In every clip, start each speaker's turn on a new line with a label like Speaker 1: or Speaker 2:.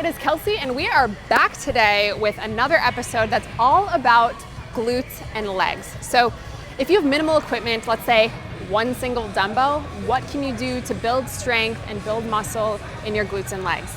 Speaker 1: it is Kelsey, and we are back today with another episode that's all about glutes and legs. So if you have minimal equipment, let's say one single dumbbell, what can you do to build strength and build muscle in your glutes and legs?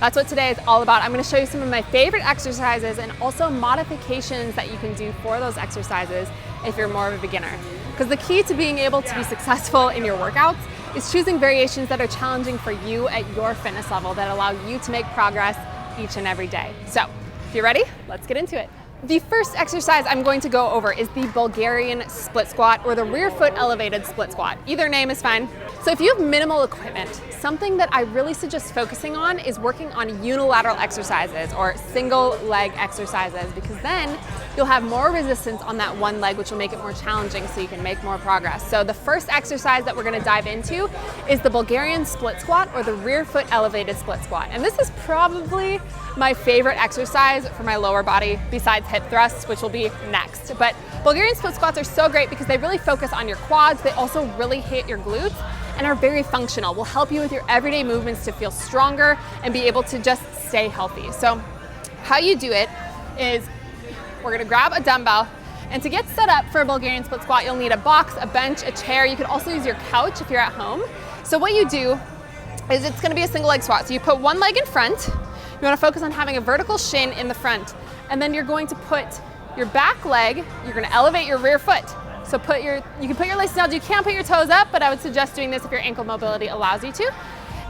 Speaker 1: That's what today is all about. I'm going to show you some of my favorite exercises and also modifications that you can do for those exercises if you're more of a beginner. Because the key to being able to be successful in your workouts is choosing variations that are challenging for you at your fitness level that allow you to make progress each and every day. So, if you're ready, let's get into it. The first exercise I'm going to go over is the Bulgarian split squat or the rear foot elevated split squat. Either name is fine. So if you have minimal equipment, something that I really suggest focusing on is working on unilateral exercises or single leg exercises, because then you'll have more resistance on that one leg, which will make it more challenging so you can make more progress. So the first exercise that we're going to dive into is the Bulgarian split squat or the rear foot elevated split squat. And this is probably my favorite exercise for my lower body besides hip thrusts, which will be next. But Bulgarian split squats are so great because they really focus on your quads. They also really hit your glutes and are very functional. Will help you with your everyday movements to feel stronger and be able to just stay healthy. So how you do it is we're gonna grab a dumbbell, and to get set up for a Bulgarian split squat, you'll need a box, a bench, a chair. You could also use your couch if you're at home. So what you do is it's gonna be a single leg squat. So you put one leg in front. You wanna focus on having a vertical shin in the front. And then you're going to put your back leg, you're gonna elevate your rear foot. So you can put your laces down. You can't put your toes up, but I would suggest doing this if your ankle mobility allows you to.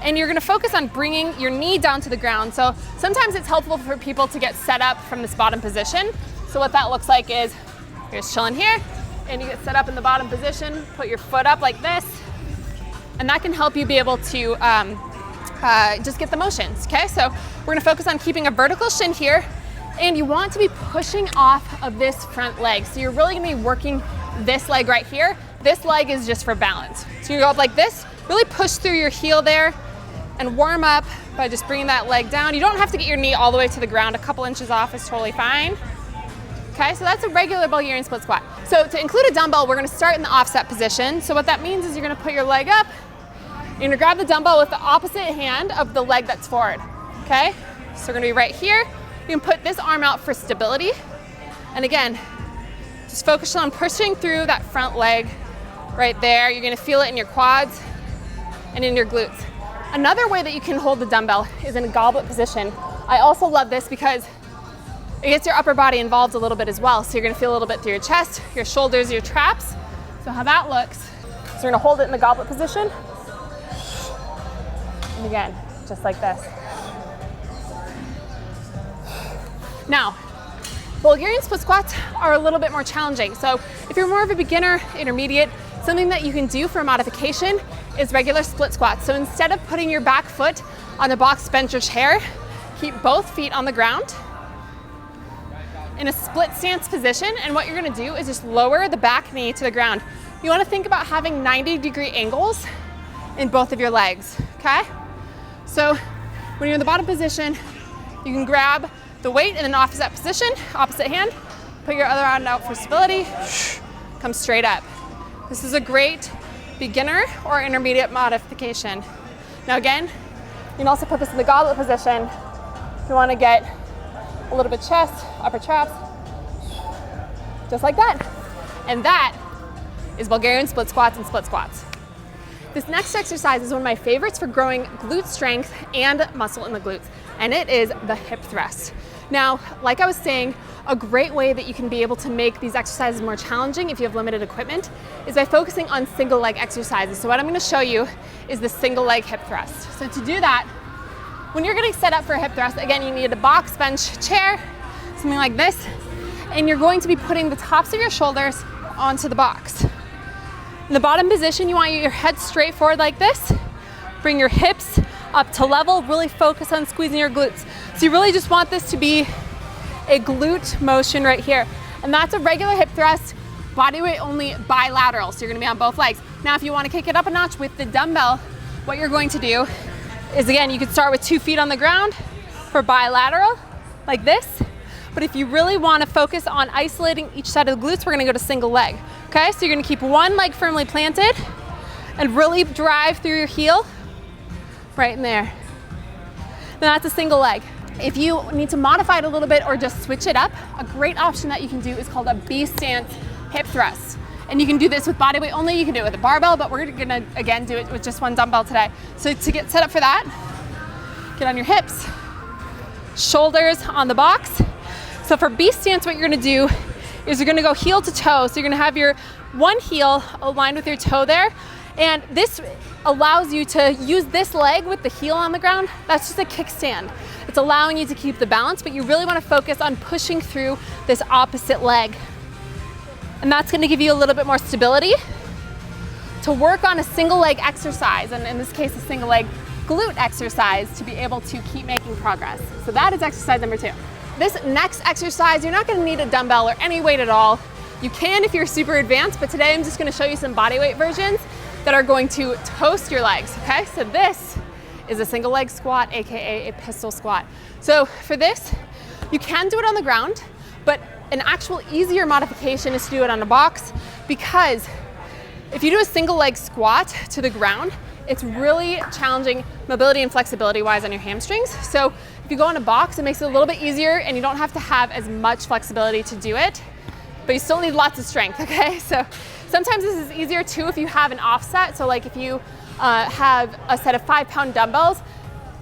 Speaker 1: And you're gonna focus on bringing your knee down to the ground. So sometimes it's helpful for people to get set up from this bottom position. So what that looks like is you're just chilling here and you get set up in the bottom position, put your foot up like this, and that can help you be able to just get the motions, okay? So we're gonna focus on keeping a vertical shin here, and you want to be pushing off of this front leg. So you're really gonna be working this leg right here. This leg is just for balance. So you go up like this, really push through your heel there and warm up by just bringing that leg down. You don't have to get your knee all the way to the ground. A couple inches off is totally fine. Okay, so that's a regular Bulgarian split squat. So to include a dumbbell, we're gonna start in the offset position. So what that means is you're gonna put your leg up, you're gonna grab the dumbbell with the opposite hand of the leg that's forward, okay? So we're gonna be right here. You can put this arm out for stability. And again, just focus on pushing through that front leg right there. You're gonna feel it in your quads and in your glutes. Another way that you can hold the dumbbell is in a goblet position. I also love this because it gets your upper body involved a little bit as well. So you're gonna feel a little bit through your chest, your shoulders, your traps. So how that looks, so we're gonna hold it in the goblet position. And again, just like this. Now, Bulgarian split squats are a little bit more challenging. So if you're more of a beginner, intermediate, something that you can do for modification is regular split squats. So instead of putting your back foot on the box, bench, or chair, keep both feet on the ground in a split stance position. And what you're gonna do is just lower the back knee to the ground. You wanna think about having 90-degree angles in both of your legs, okay? So when you're in the bottom position, you can grab the weight in an opposite position, opposite hand, put your other hand out for stability, come straight up. This is a great beginner or intermediate modification. Now again, you can also put this in the goblet position if you want to get a little bit chest, upper traps, just like that. And that is Bulgarian split squats and split squats. This next exercise is one of my favorites for growing glute strength and muscle in the glutes, and it is the hip thrust. Now, like I was saying, a great way that you can be able to make these exercises more challenging if you have limited equipment is by focusing on single leg exercises. So what I'm gonna show you is the single leg hip thrust. So to do that, when you're getting set up for a hip thrust, again, you need a box, bench, chair, something like this, and you're going to be putting the tops of your shoulders onto the box. In the bottom position, you want your head straight forward like this. Bring your hips up to level, really focus on squeezing your glutes. So you really just want this to be a glute motion right here. And that's a regular hip thrust, body weight only bilateral. So you're gonna be on both legs. Now, if you wanna kick it up a notch with the dumbbell, what you're going to do is, again, you could start with 2 feet on the ground for bilateral, like this. But if you really wanna focus on isolating each side of the glutes, we're gonna go to single leg. Okay, so you're gonna keep one leg firmly planted and really drive through your heel right in there. Now that's a single leg. If you need to modify it a little bit or just switch it up, a great option that you can do is called a B stance hip thrust. And you can do this with body weight only, you can do it with a barbell, but we're gonna, again, do it with just one dumbbell today. So to get set up for that, get on your hips, shoulders on the box. So for B stance, what you're gonna do is you're gonna go heel to toe. So you're gonna have your one heel aligned with your toe there. And this allows you to use this leg with the heel on the ground. That's just a kickstand. It's allowing you to keep the balance, but you really wanna focus on pushing through this opposite leg. And that's gonna give you a little bit more stability to work on a single leg exercise, and in this case, a single leg glute exercise to be able to keep making progress. So that is exercise number 2. This next exercise, you're not gonna need a dumbbell or any weight at all. You can if you're super advanced, but today I'm just gonna show you some body weight versions that are going to toast your legs, okay? So this is a single leg squat, AKA a pistol squat. So for this, you can do it on the ground, but an actual easier modification is to do it on a box, because if you do a single leg squat to the ground, it's really challenging mobility and flexibility wise on your hamstrings. So if you go on a box, it makes it a little bit easier and you don't have to have as much flexibility to do it, but you still need lots of strength, okay? So sometimes this is easier too if you have an offset. So like if you have a set of 5-pound dumbbells,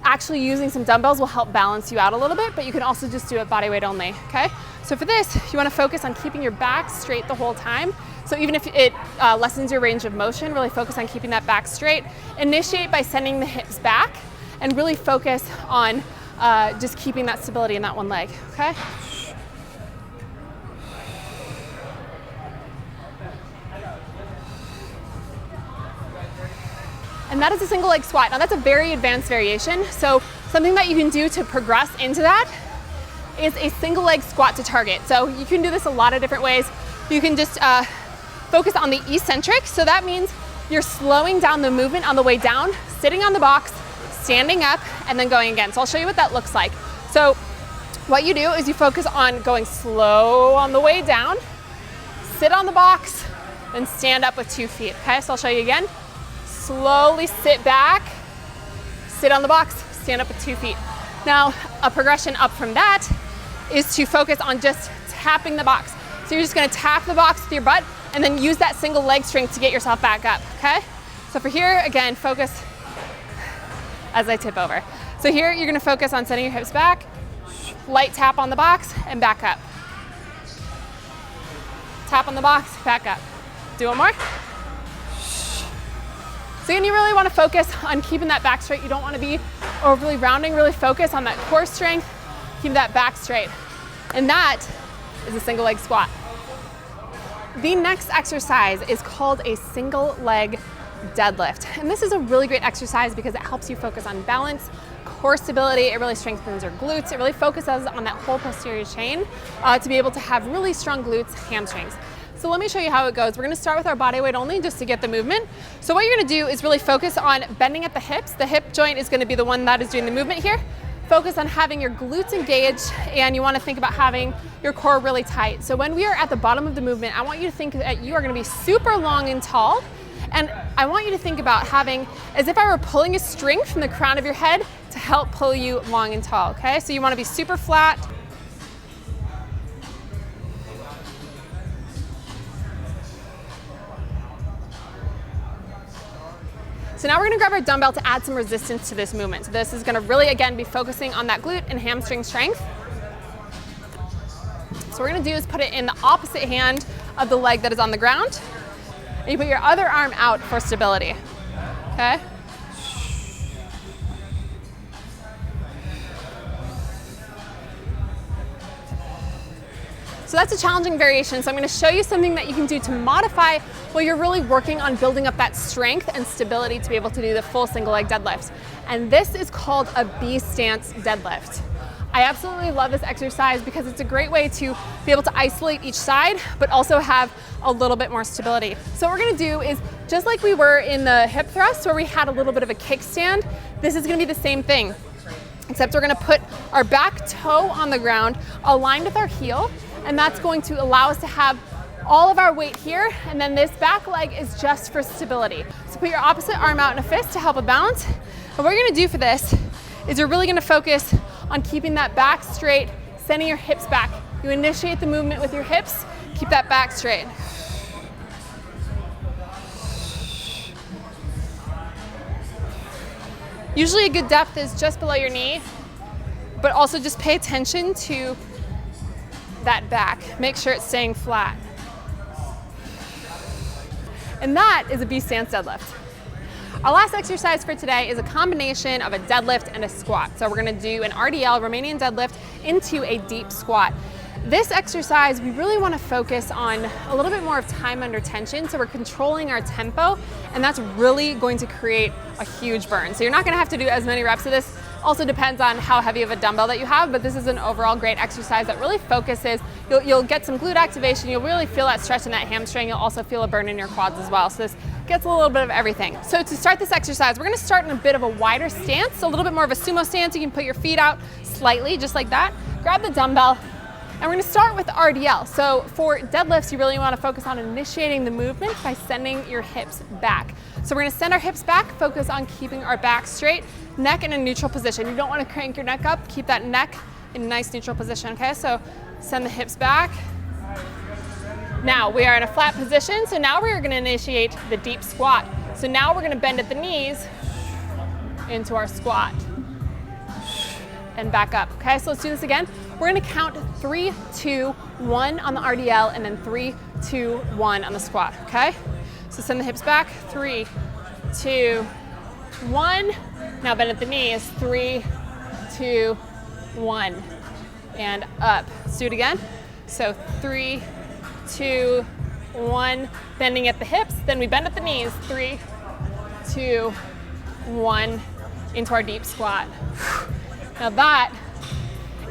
Speaker 1: actually using some dumbbells will help balance you out a little bit, but you can also just do it body weight only, okay? So for this, you wanna focus on keeping your back straight the whole time. So even if it lessens your range of motion, really focus on keeping that back straight. Initiate by sending the hips back and really focus on just keeping that stability in that one leg, okay? And that is a single leg squat. Now that's a very advanced variation. So something that you can do to progress into that is a single leg squat to target. So you can do this a lot of different ways. You can just focus on the eccentric. So that means you're slowing down the movement on the way down, sitting on the box, standing up, and then going again. So I'll show you what that looks like. So what you do is you focus on going slow on the way down, sit on the box, then stand up with 2 feet, okay? So I'll show you again. Slowly sit back, sit on the box, stand up with 2 feet. Now, a progression up from that is to focus on just tapping the box. So you're just gonna tap the box with your butt and then use that single leg strength to get yourself back up, okay? So for here, again, focus as I tip over. So here, you're gonna focus on sending your hips back, light tap on the box, and back up. Tap on the box, back up. Do one more. So again, you really want to focus on keeping that back straight. You don't want to be overly rounding, really focus on that core strength, keep that back straight. And that is a single leg squat. The next exercise is called a single leg deadlift. And this is a really great exercise because it helps you focus on balance, core stability, it really strengthens your glutes, it really focuses on that whole posterior chain to be able to have really strong glutes, hamstrings. So let me show you how it goes. We're gonna start with our body weight only just to get the movement. So what you're gonna do is really focus on bending at the hips. The hip joint is gonna be the one that is doing the movement here. Focus on having your glutes engaged, and you wanna think about having your core really tight. So when we are at the bottom of the movement, I want you to think that you are gonna be super long and tall, and I want you to think about having, as if I were pulling a string from the crown of your head to help pull you long and tall, okay? So you wanna be super flat. So now we're gonna grab our dumbbell to add some resistance to this movement. So this is gonna really, again, be focusing on that glute and hamstring strength. So what we're gonna do is put it in the opposite hand of the leg that is on the ground. And you put your other arm out for stability, okay? So that's a challenging variation. So I'm gonna show you something that you can do to modify while you're really working on building up that strength and stability to be able to do the full single leg deadlift. And this is called a B stance deadlift. I absolutely love this exercise because it's a great way to be able to isolate each side, but also have a little bit more stability. So what we're gonna do is, just like we were in the hip thrust where we had a little bit of a kickstand, this is gonna be the same thing, except we're gonna put our back toe on the ground aligned with our heel, and that's going to allow us to have all of our weight here, and then this back leg is just for stability. So put your opposite arm out in a fist to help it balance. And what you're gonna do for this is you're really gonna focus on keeping that back straight, sending your hips back. You initiate the movement with your hips, keep that back straight. Usually a good depth is just below your knee, but also just pay attention to that back. Make sure it's staying flat. And that is a B stance deadlift. Our last exercise for today is a combination of a deadlift and a squat. So we're gonna do an RDL, Romanian deadlift, into a deep squat. This exercise, we really want to focus on a little bit more of time under tension, so we're controlling our tempo, and that's really going to create a huge burn. So you're not going to have to do as many reps of this. Also depends on how heavy of a dumbbell that you have, but this is an overall great exercise that really focuses. You'll get some glute activation, you'll really feel that stretch in that hamstring, you'll also feel a burn in your quads as well. So this gets a little bit of everything. So to start this exercise, we're going to start in a bit of a wider stance, a little bit more of a sumo stance. You can put your feet out slightly, just like that. Grab the dumbbell. And we're gonna start with RDL. So for deadlifts, you really wanna focus on initiating the movement by sending your hips back. So we're gonna send our hips back, focus on keeping our back straight, neck in a neutral position. You don't wanna crank your neck up, keep that neck in a nice neutral position, okay? So send the hips back. Now we are in a flat position, so now we're gonna initiate the deep squat. So now we're gonna bend at the knees into our squat and back up, okay? So let's do this again. We're gonna count 3, 2, 1 on the RDL, and then 3, 2, 1 on the squat, okay? So send the hips back, 3, 2, 1. Now bend at the knees, 3, 2, 1, and up. Let's do it again. So 3, 2, 1, bending at the hips, then we bend at the knees, 3, 2, 1, into our deep squat. Now that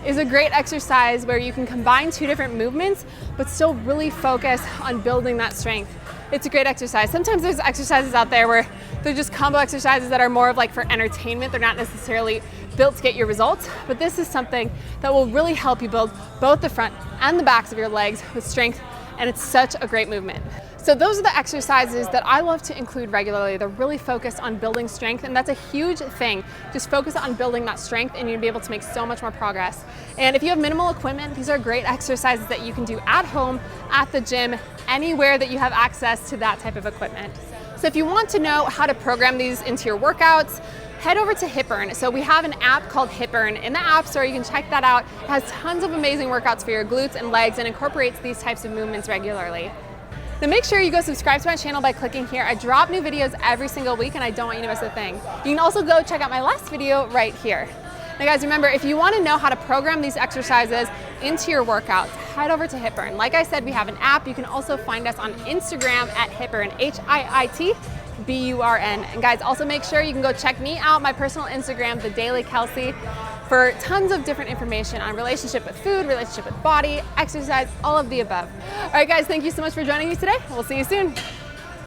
Speaker 1: is a great exercise where you can combine two different movements, but still really focus on building that strength. It's a great exercise. Sometimes there's exercises out there where they're just combo exercises that are more of like for entertainment. They're not necessarily built to get your results, but this is something that will really help you build both the front and the backs of your legs with strength, and it's such a great movement. So those are the exercises that I love to include regularly. They're really focused on building strength, and that's a huge thing. Just focus on building that strength and you'll be able to make so much more progress. And if you have minimal equipment, these are great exercises that you can do at home, at the gym, anywhere that you have access to that type of equipment. So if you want to know how to program these into your workouts, head over to HIIT BURN. So we have an app called HIIT BURN in the App Store. You can check that out. It has tons of amazing workouts for your glutes and legs and incorporates these types of movements regularly. So make sure you go subscribe to my channel by clicking here. I drop new videos every single week and I don't want you to miss a thing. You can also go check out my last video right here. Now guys, remember, if you want to know how to program these exercises into your workouts, head over to HIIT BURN. Like I said, we have an app. You can also find us on Instagram at HIIT BURN, HIIT BURN. And guys, also make sure you can go check me out, my personal Instagram, THEDAILYKELSEY, for tons of different information on relationship with food, relationship with body, exercise, all of the above. All right guys, thank you so much for joining me today. We'll see you soon.